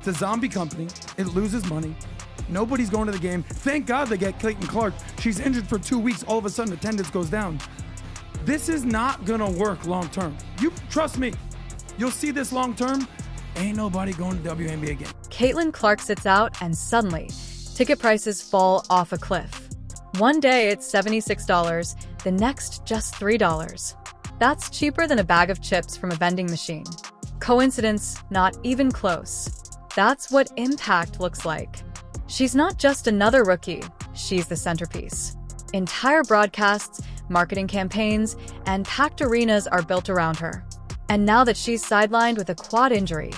It's a zombie company. It loses money. Nobody's going to the game. Thank God they get Caitlin Clark. She's injured for 2 weeks. All of a sudden, attendance goes down. This is not going to work long term. You trust me. You'll see this long term. Ain't nobody going to WNBA again. Caitlin Clark sits out, and suddenly, ticket prices fall off a cliff. One day it's $76, the next just $3. That's cheaper than a bag of chips from a vending machine. Coincidence? Not even close. That's what impact looks like. She's not just another rookie, she's the centerpiece. Entire broadcasts, marketing campaigns, and packed arenas are built around her. And now that she's sidelined with a quad injury,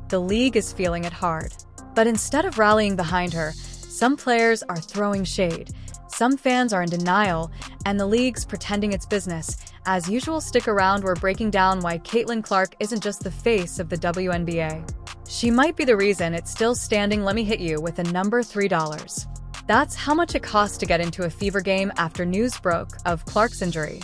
the league is feeling it hard. But instead of rallying behind her, some players are throwing shade, some fans are in denial, and the league's pretending it's business. As usual, stick around, we're breaking down why Caitlin Clark isn't just the face of the WNBA. She might be the reason it's still standing. Let me hit you with a number: $3. That's how much it costs to get into a Fever game after news broke of Clark's injury.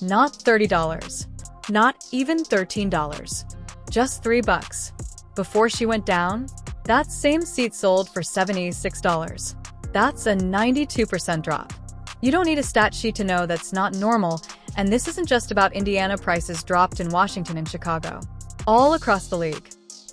Not $30. Not even $13. Just $3. Before she went down, that same seat sold for $76. That's a 92% drop. You don't need a stat sheet to know that's not normal, and this isn't just about Indiana. Prices dropped in Washington and Chicago. All across the league.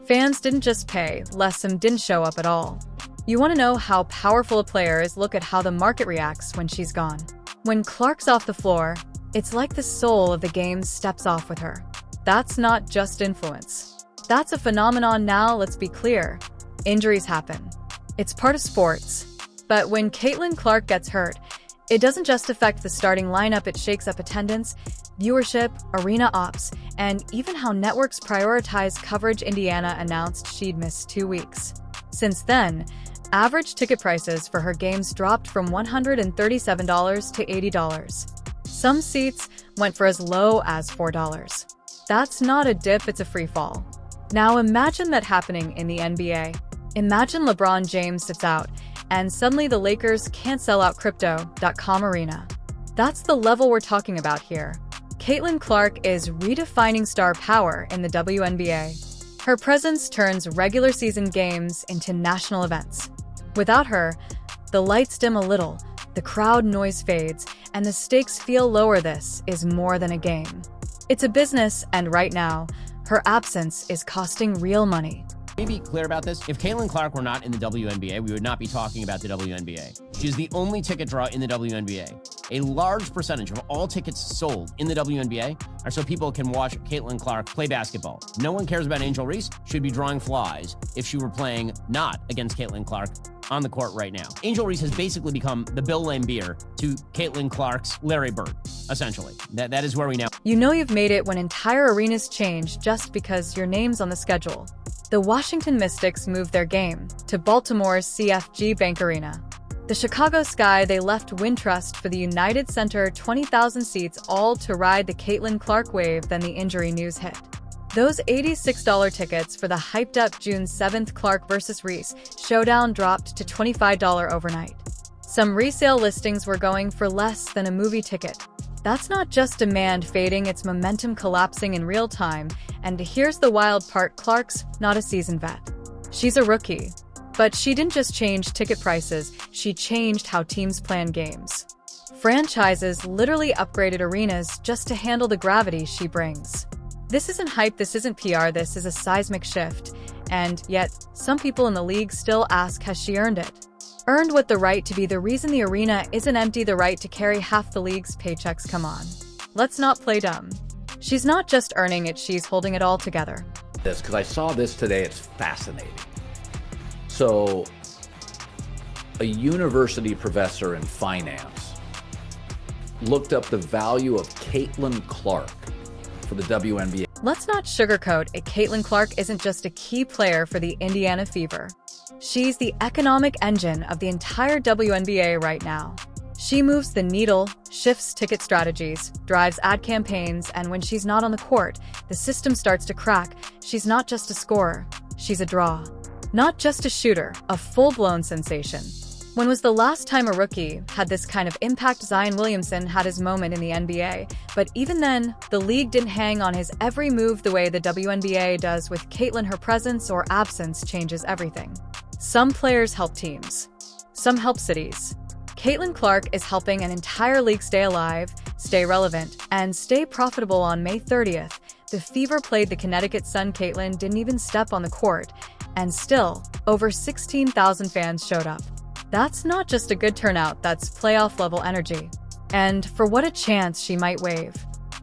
Fans didn't just pay less, some didn't show up at all. You want to know how powerful a player is? Look at how the market reacts when she's gone. When Clark's off the floor, it's like the soul of the game steps off with her. That's not just influence. That's a phenomenon. Now, let's be clear. Injuries happen. It's part of sports. But when Caitlin Clark gets hurt, it doesn't just affect the starting lineup, it shakes up attendance, viewership, arena ops, and even how networks prioritize coverage. Indiana announced she'd miss 2 weeks. Since then, average ticket prices for her games dropped from $137 to $80. Some seats went for as low as $4. That's not a dip, it's a free fall. Now imagine that happening in the NBA. Imagine LeBron James sits out, and suddenly the Lakers can't sell out Crypto.com arena. That's the level we're talking about here. Caitlin Clark is redefining star power in the WNBA. Her presence turns regular season games into national events. Without her, the lights dim a little, the crowd noise fades, and the stakes feel lower. This is more than a game. It's a business, and right now, her absence is costing real money. Let me be clear about this. If Caitlin Clark were not in the WNBA, we would not be talking about the WNBA. She is the only ticket draw in the WNBA. A large percentage of all tickets sold in the WNBA are so people can watch Caitlin Clark play basketball. No one cares about Angel Reese. She'd be drawing flies if she were playing not against Caitlin Clark on the court right now. Angel Reese has basically become the Bill Laimbeer to Caitlin Clark's Larry Bird, essentially. That is where we now. You know you've made it when entire arenas change just because your name's on the schedule. The Washington Mystics moved their game to Baltimore's CFG Bank Arena. The Chicago Sky, they left Wintrust for the United Center, 20,000 seats, all to ride the Caitlin Clark wave. Then the injury news hit. Those $86 tickets for the hyped-up June 7th Clark vs. Reese showdown dropped to $25 overnight. Some resale listings were going for less than a movie ticket. That's not just demand fading, it's momentum collapsing in real time. And here's the wild part, Clark's not a seasoned vet. She's a rookie. But she didn't just change ticket prices, she changed how teams plan games. Franchises literally upgraded arenas just to handle the gravity she brings. This isn't hype, this isn't PR, this is a seismic shift. And yet, some people in the league still ask, has she earned it? Earned what? The right to be the reason the arena isn't empty, the right to carry half the league's paychecks. Come on. Let's not play dumb. She's not just earning it, she's holding it all together. Because I saw this today, it's fascinating. So, a university professor in finance looked up the value of Caitlin Clark for the WNBA. Let's not sugarcoat it, Caitlin Clark isn't just a key player for the Indiana Fever. She's the economic engine of the entire WNBA right now. She moves the needle, shifts ticket strategies, drives ad campaigns, and when she's not on the court, the system starts to crack. She's not just a scorer, she's a draw. Not just a shooter, a full-blown sensation. When was the last time a rookie had this kind of impact? Zion Williamson had his moment in the NBA, but even then, the league didn't hang on his every move the way the WNBA does with Caitlin. Her presence or absence changes everything. Some players help teams. Some help cities. Caitlin Clark is helping an entire league stay alive, stay relevant, and stay profitable. On May 30th, the Fever played the Connecticut Sun. Caitlin didn't even step on the court, and still, over 16,000 fans showed up. That's not just a good turnout, that's playoff-level energy. And for what a chance she might wave.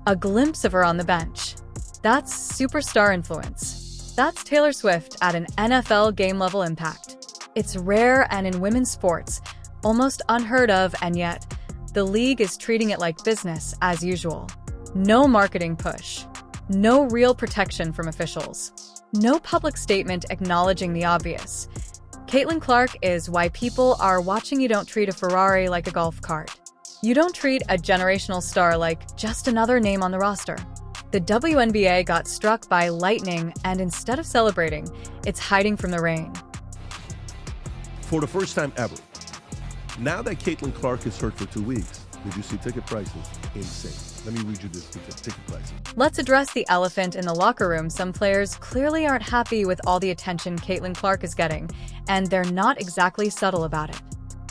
A glimpse of her on the bench. That's superstar influence. That's Taylor Swift at an NFL game-level impact. It's rare and in women's sports, almost unheard of, and yet, the league is treating it like business as usual. No marketing push. No real protection from officials. No public statement acknowledging the obvious. Caitlin Clark is why people are watching. You don't treat a Ferrari like a golf cart. You don't treat a generational star like just another name on the roster. The WNBA got struck by lightning, and instead of celebrating, it's hiding from the rain. For the first time ever, now that Caitlin Clark is hurt for 2 weeks, did you see ticket prices? Insane. Let me read you this ticket prices. Let's address the elephant in the locker room. Some players clearly aren't happy with all the attention Caitlin Clark is getting, and they're not exactly subtle about it.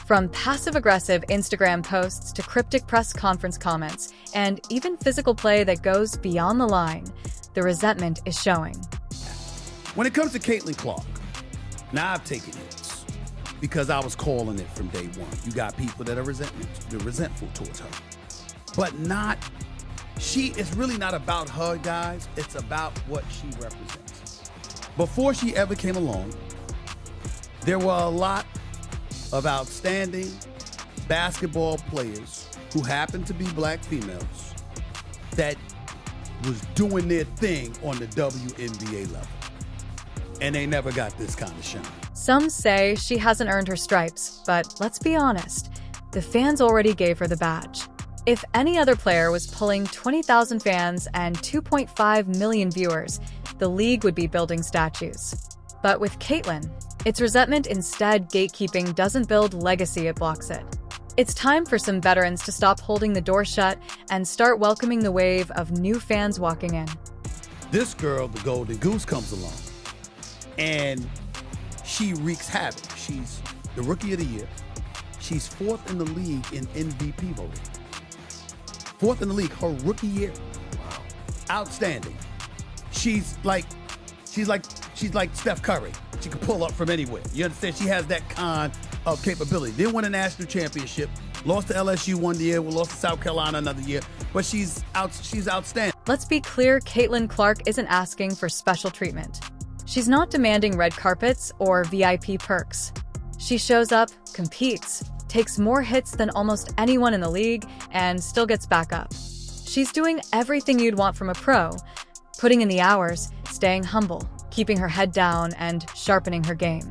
From passive-aggressive Instagram posts to cryptic press conference comments, and even physical play that goes beyond the line, the resentment is showing. When it comes to Caitlin Clark, now I've taken hits because I was calling it from day one. You got people that are resentful towards her. But it's really not about her, guys. It's about what she represents. Before she ever came along, there were a lot of outstanding basketball players who happened to be black females that was doing their thing on the WNBA level. And they never got this kind of shine. Some say she hasn't earned her stripes, but let's be honest, the fans already gave her the badge. If any other player was pulling 20,000 fans and 2.5 million viewers, the league would be building statues. But with Caitlin, it's resentment instead. Gatekeeping doesn't build legacy, it blocks it. It's time for some veterans to stop holding the door shut and start welcoming the wave of new fans walking in. This girl, the Golden Goose, comes along, and she wreaks havoc. She's the Rookie of the Year. She's 4th in the league in MVP voting. 4th in the league, her rookie year. Wow. Outstanding. She's like Steph Curry. She can pull up from anywhere. You understand? She has that kind of capability. Didn't win a national championship. Lost to LSU one year. We lost to South Carolina another year. But she's outstanding. Let's be clear, Caitlin Clark isn't asking for special treatment. She's not demanding red carpets or VIP perks. She shows up, competes, takes more hits than almost anyone in the league, and still gets back up. She's doing everything you'd want from a pro, putting in the hours, staying humble, keeping her head down, and sharpening her game.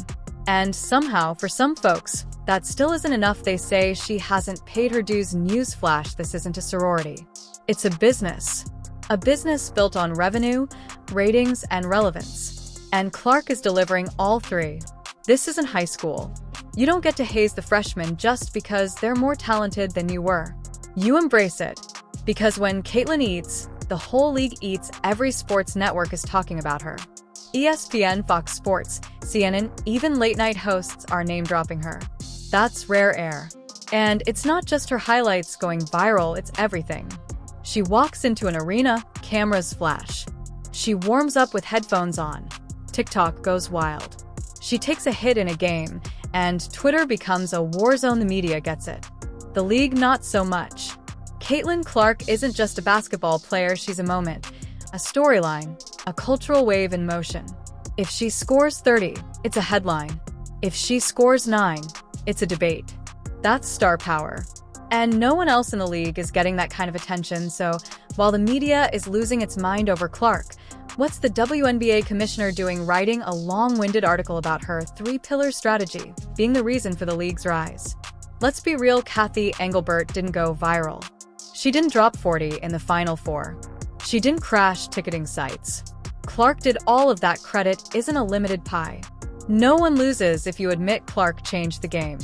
And somehow, for some folks, that still isn't enough. They say she hasn't paid her dues. Newsflash, this isn't a sorority. It's a business. A business built on revenue, ratings, and relevance. And Clark is delivering all three. This isn't high school. You don't get to haze the freshmen just because they're more talented than you were. You embrace it. Because when Caitlin eats, the whole league eats. Every sports network is talking about her. ESPN, Fox Sports, CNN, even late-night hosts are name-dropping her. That's rare air. And it's not just her highlights going viral, it's everything. She walks into an arena, cameras flash. She warms up with headphones on. TikTok goes wild. She takes a hit in a game, and Twitter becomes a war zone. The media gets it. The league, not so much. Caitlin Clark isn't just a basketball player, she's a moment, a storyline, a cultural wave in motion. If she scores 30, it's a headline. If she scores 9, it's a debate. That's star power. And no one else in the league is getting that kind of attention, so while the media is losing its mind over Clark, what's the WNBA commissioner doing? Writing a long-winded article about her three-pillar strategy being the reason for the league's rise. Let's be real, Kathy Engelbert didn't go viral. She didn't drop 40 in the Final Four. She didn't crash ticketing sites. Clark did all of that. Credit isn't a limited pie. No one loses if you admit Clark changed the game.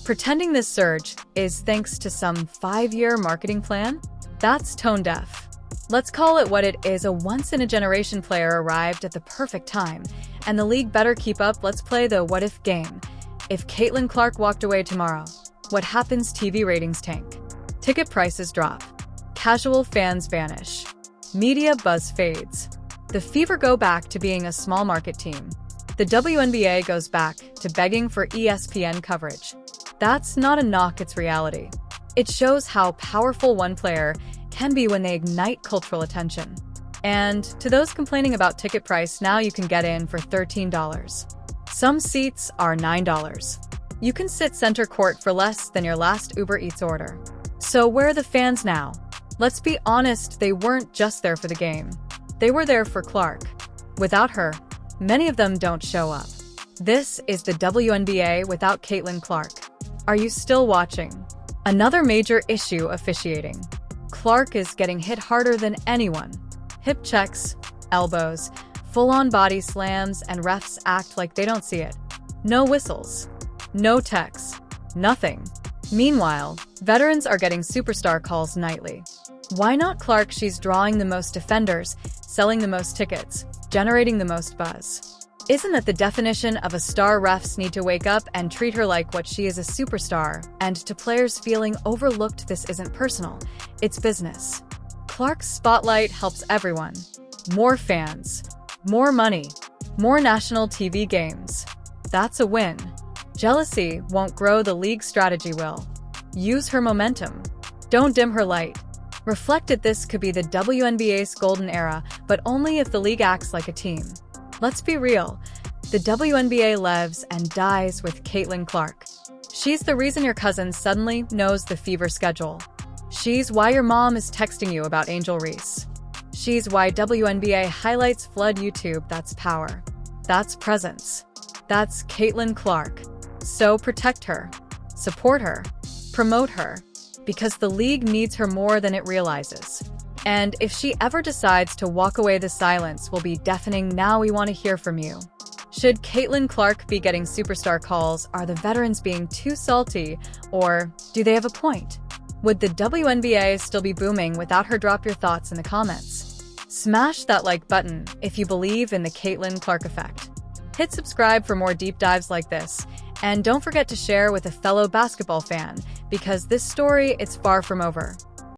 Pretending this surge is thanks to some 5-year marketing plan? That's tone deaf. Let's call it what it is: a once-in-a-generation player arrived at the perfect time, and the league better keep up. Let's play the what-if game. If Caitlin Clark walked away tomorrow, what happens? TV ratings tank. Ticket prices drop. Casual fans vanish. Media buzz fades. The Fever go back to being a small market team. The WNBA goes back to begging for ESPN coverage. That's not a knock, it's reality. It shows how powerful one player can be when they ignite cultural attention. And to those complaining about ticket price, now you can get in for $13. Some seats are $9. You can sit center court for less than your last Uber Eats order. So where are the fans now? Let's be honest, they weren't just there for the game. They were there for Clark. Without her, many of them don't show up. This is the WNBA without Caitlin Clark. Are you still watching? Another major issue: officiating. Clark is getting hit harder than anyone. Hip checks, elbows, full-on body slams, and refs act like they don't see it. No whistles. No techs. Nothing. Meanwhile, veterans are getting superstar calls nightly. Why not Clark? She's drawing the most defenders, selling the most tickets, generating the most buzz. Isn't that the definition of a star? Refs need to wake up and treat her like what she is: a superstar. And to players feeling overlooked, this isn't personal, it's business. Clark's spotlight helps everyone. More fans, more money, more national TV games. That's a win. Jealousy won't grow, the league strategy will. Use her momentum. Don't dim her light. Reflected, this could be the WNBA's golden era, but only if the league acts like a team. Let's be real, the WNBA lives and dies with Caitlin Clark. She's the reason your cousin suddenly knows the Fever schedule. She's why your mom is texting you about Angel Reese. She's why WNBA highlights flood YouTube. That's power. That's presence. That's Caitlin Clark. So protect her, support her, promote her, because the league needs her more than it realizes. And if she ever decides to walk away, the silence will be deafening. Now we want to hear from you. Should Caitlin Clark be getting superstar calls? Are the veterans being too salty? Or do they have a point? Would the WNBA still be booming without her? Drop your thoughts in the comments. Smash that like button if you believe in the Caitlin Clark effect. Hit subscribe for more deep dives like this. And don't forget to share with a fellow basketball fan, because this story, it's far from over.